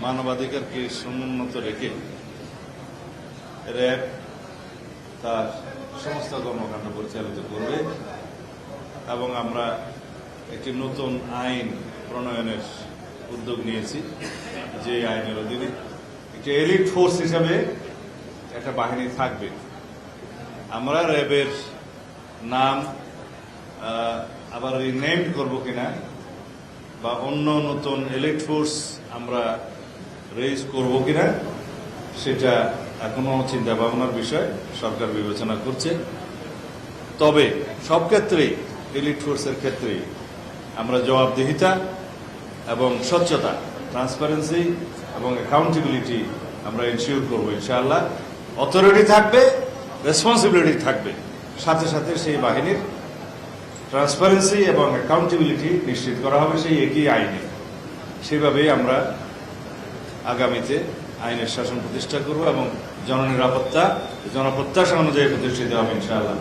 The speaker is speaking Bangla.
মানবাধিকারকে সমুন্নত রেখে র্যাব তার সমস্ত কর্মকাণ্ড পরিচালিত করবে এবং আমরা একটি নতুন আইন প্রণয়নের উদ্যোগ নিয়েছি, যে আইনের অধীনে একটি এলিট ফোর্স হিসাবে একটা বাহিনী থাকবে। আমরা র্যাবের নাম আবার রিনেম করব কিনা বা অন্য নতুন এলিট ফোর্স আমরা রেজ করব কিনা সেটা এখনো চিন্তা ভাবনার বিষয়, সরকার বিবেচনা করছে। তবে সব ক্ষেত্রেই এলিট ফোর্সের ক্ষেত্রেই আমরা জবাবদিহিতা এবং স্বচ্ছতা, ট্রান্সপারেন্সি এবং অ্যাকাউন্টেবিলিটি আমরা এনশিওর করবো ইনশাআল্লাহ। অথরিটি থাকবে, রেসপন্সিবিলিটি থাকবে, সাথে সাথে সেই বাহিনীর ট্রান্সপারেন্সি এবং অ্যাকাউন্টেবিলিটি নিশ্চিত করা হবে সেই একই আইনে। সেভাবেই আমরা আগামীতে আইনের শাসন প্রতিষ্ঠা করব এবং জননিরাপত্তা, জনপ্রত্যাশা অনুযায়ী প্রতিষ্ঠিত হবে ইনশাআল্লাহ।